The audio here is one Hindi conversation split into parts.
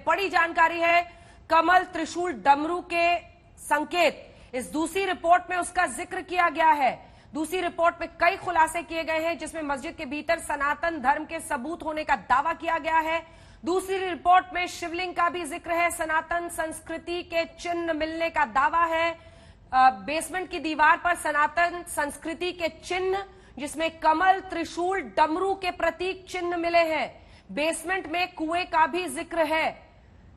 बड़ी जानकारी है। कमल, त्रिशूल, डमरू के संकेत, इस दूसरी रिपोर्ट में उसका जिक्र किया गया है। दूसरी रिपोर्ट में कई खुलासे किए गए हैं, जिसमें मस्जिद के भीतर सनातन धर्म के सबूत होने का दावा किया गया है। दूसरी रिपोर्ट में शिवलिंग का भी जिक्र है, सनातन संस्कृति के चिन्ह मिलने का दावा है। बेसमेंट की दीवार पर सनातन संस्कृति के चिन्ह, जिसमें कमल, त्रिशूल, डमरू के प्रतीक चिन्ह मिले हैं। बेसमेंट में कुएं का भी जिक्र है।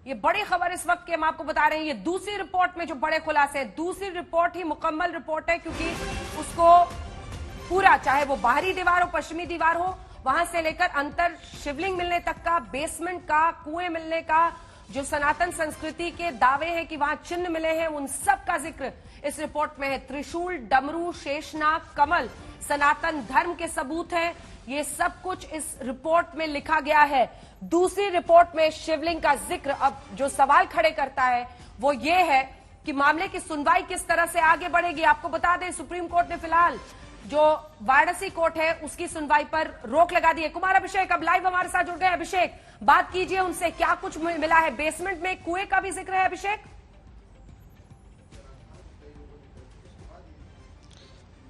ये बड़ी खबर इस वक्त की हम आपको बता रहे हैं। ये दूसरी रिपोर्ट में जो बड़े खुलासे हैं, दूसरी रिपोर्ट ही मुकम्मल रिपोर्ट है, क्योंकि उसको पूरा, चाहे वो बाहरी दीवार हो, पश्चिमी दीवार हो, वहां से लेकर अंतर शिवलिंग मिलने तक का, बेसमेंट का, कुएं मिलने का, जो सनातन संस्कृति के दावे हैं कि वहां चिन्ह मिले हैं, उन सब का जिक्र इस रिपोर्ट में है। त्रिशूल, डमरू, शेषनाग, कमल सनातन धर्म के सबूत हैं। ये सब कुछ इस रिपोर्ट में लिखा गया है। दूसरी रिपोर्ट में शिवलिंग का जिक्र अब जो सवाल खड़े करता है वो ये है कि मामले की सुनवाई किस तरह से आगे बढ़ेगी। आपको बता दें, सुप्रीम कोर्ट ने फिलहाल जो वाराणसी कोर्ट है उसकी सुनवाई पर रोक लगा दी है। कुमार अभिषेक अब लाइव हमारे साथ जुड़ गए। अभिषेक, बात कीजिए उनसे, क्या कुछ मिला है? बेसमेंट में कुएं का भी जिक्र है अभिषेक।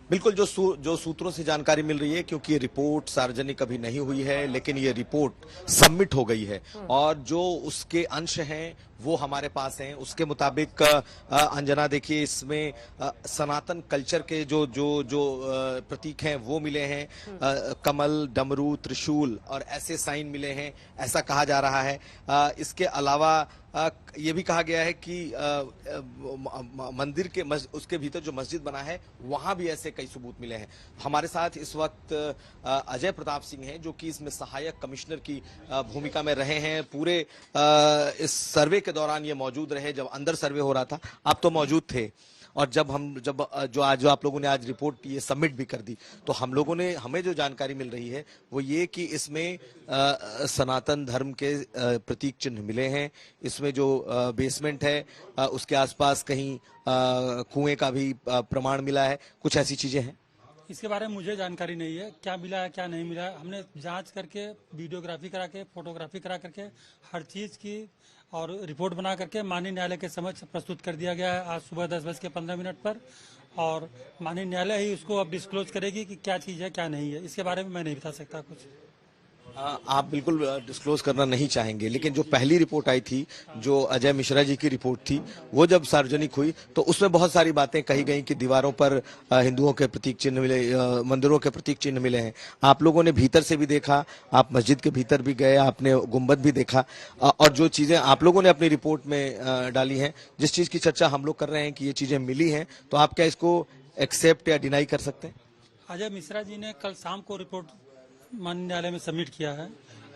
बिल्कुल, जो सूत्रों से जानकारी मिल रही है, क्योंकि ये रिपोर्ट सार्वजनिक अभी नहीं हुई है, लेकिन ये रिपोर्ट सबमिट हो गई है और जो उसके अंश हैं वो हमारे पास हैं। उसके मुताबिक अंजना देखिए, इसमें सनातन कल्चर के जो जो जो प्रतीक हैं वो मिले हैं। कमल, डमरू, त्रिशूल और ऐसे साइन मिले हैं, ऐसा कहा जा रहा है। इसके अलावा ये भी कहा गया है कि मंदिर के उसके भीतर जो मस्जिद बना है वहां भी ऐसे कई सबूत मिले हैं। हमारे साथ इस वक्त अजय प्रताप सिंह हैं, जो कि इसमें सहायक कमिश्नर की भूमिका में रहे हैं। पूरे इस सर्वे के दौरान ये मौजूद रहे, जब अंदर सर्वे हो रहा था आप तो मौजूद थे, और जो आप लोगों ने आज रिपोर्ट ये सबमिट भी कर दी, तो हमें जो जानकारी मिल रही है वो ये कि इसमें सनातन धर्म के प्रतीक चिन्ह मिले हैं। इसमें जो बेसमेंट है उसके आसपास कहीं कुएं का भी प्रमाण मिला है। कुछ ऐसी चीजें हैं। इसके बारे में मुझे जानकारी नहीं है, क्या मिला है क्या नहीं मिला है। हमने जांच करके, वीडियोग्राफी करा के, फोटोग्राफी करा करके, हर चीज की और रिपोर्ट बना करके माननीय न्यायालय के समक्ष प्रस्तुत कर दिया गया है आज सुबह 10:15 पर। और माननीय न्यायालय ही उसको अब डिस्क्लोज करेगी कि क्या चीज़ है क्या नहीं है। इसके बारे में मैं नहीं बता सकता कुछ। आप बिल्कुल डिस्क्लोज करना नहीं चाहेंगे, लेकिन जो पहली रिपोर्ट आई थी, जो अजय मिश्रा जी की रिपोर्ट थी, वो जब सार्वजनिक हुई तो उसमें बहुत सारी बातें कही गई कि दीवारों पर हिंदुओं के प्रतीक चिन्ह मिले, मंदिरों के प्रतीक चिन्ह मिले हैं। आप लोगों ने भीतर से भी देखा, आप मस्जिद के भीतर भी गए, आपने गुंबद भी देखा, और जो चीजें आप लोगों ने अपनी रिपोर्ट में डाली हैं, जिस चीज की चर्चा हम लोग कर रहे हैं कि ये चीजें मिली हैं, तो आप क्या इसको एक्सेप्ट या डिनाई कर सकते हैं? अजय मिश्रा जी ने कल शाम को रिपोर्ट माननीय न्यायालय में सबमिट किया है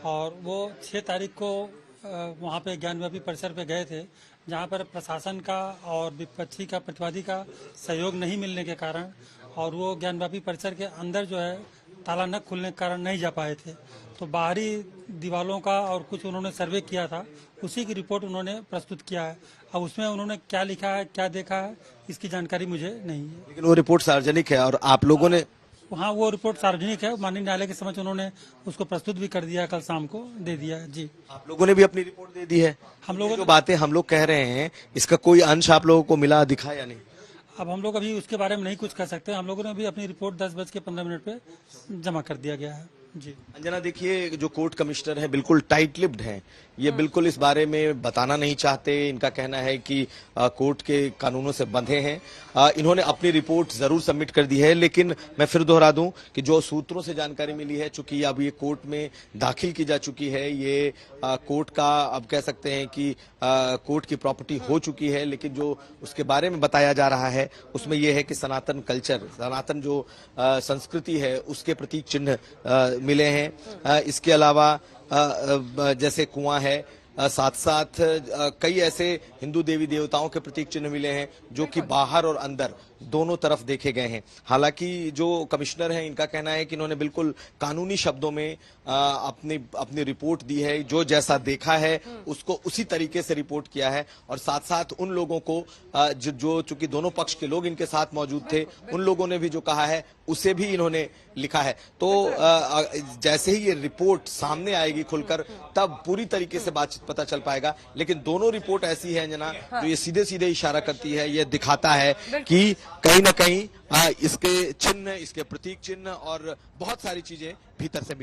और वो 6 तारीख को वहाँ पे ज्ञानव्यापी परिसर पे गए थे, जहाँ पर प्रशासन का और विपक्षी का, प्रतिवादी का सहयोग नहीं मिलने के कारण, और वो ज्ञानव्यापी परिसर के अंदर जो है ताला न खुलने के कारण नहीं जा पाए थे। तो बाहरी दीवारों का और कुछ उन्होंने सर्वे किया था, उसी की रिपोर्ट उन्होंने प्रस्तुत किया है। अब उसमें उन्होंने क्या लिखा है, क्या देखा है, इसकी जानकारी मुझे नहीं है। लेकिन वो रिपोर्ट सार्वजनिक है और आप लोगों ने, हाँ, वो रिपोर्ट सार्वजनिक है, माननीय न्यायालय के समक्ष उन्होंने उसको प्रस्तुत भी कर दिया, कल शाम को दे दिया है। जी, आप लोगों ने भी अपनी रिपोर्ट दे दी है। हम लोगों जो बातें हम लोग कह रहे हैं, इसका कोई अंश आप लोगों को मिला, दिखा या नहीं? अब हम लोग अभी उसके बारे में नहीं कुछ कह सकते। हम लोगों ने भी अपनी रिपोर्ट 10:15 पे जमा कर दिया गया है। जी अंजना देखिए, जो कोर्ट कमिश्नर है बिल्कुल टाइट लिप्ड हैं। ये बिल्कुल इस बारे में बताना नहीं चाहते। इनका कहना है कि कोर्ट के कानूनों से बंधे हैं। इन्होंने अपनी रिपोर्ट जरूर सबमिट कर दी है, लेकिन मैं फिर दोहरा दूं कि जो सूत्रों से जानकारी मिली है, चूंकि अब ये कोर्ट में दाखिल की जा चुकी है, ये कोर्ट का, अब कह सकते हैं कि कोर्ट की प्रॉपर्टी हो चुकी है, लेकिन जो उसके बारे में बताया जा रहा है उसमें यह है कि सनातन कल्चर, सनातन जो संस्कृति है उसके प्रतीक चिन्ह मिले हैं। इसके अलावा जैसे कुआं है, साथ साथ कई ऐसे हिंदू देवी देवताओं के प्रतीक चिन्ह मिले हैं जो कि बाहर और अंदर दोनों तरफ देखे गए हैं। हालांकि जो कमिश्नर हैं, इनका कहना है कि इन्होंने बिल्कुल कानूनी शब्दों में अपनी रिपोर्ट दी है, जो जैसा देखा है उसको उसी तरीके से रिपोर्ट किया है, और साथ साथ उन लोगों को जो चूंकि दोनों पक्ष के लोग इनके साथ मौजूद थे, उन लोगों ने भी जो कहा है उसे भी इन्होंने लिखा है। तो जैसे ही ये रिपोर्ट सामने आएगी खुलकर, तब पूरी तरीके से बातचीत पता चल पाएगा। लेकिन दोनों रिपोर्ट ऐसी है जना जो ये सीधे सीधे इशारा करती है, ये दिखाता है कि कहीं ना कहीं इसके चिन्ह, इसके प्रतीक चिन्ह और बहुत सारी चीजें भीतर से मिली।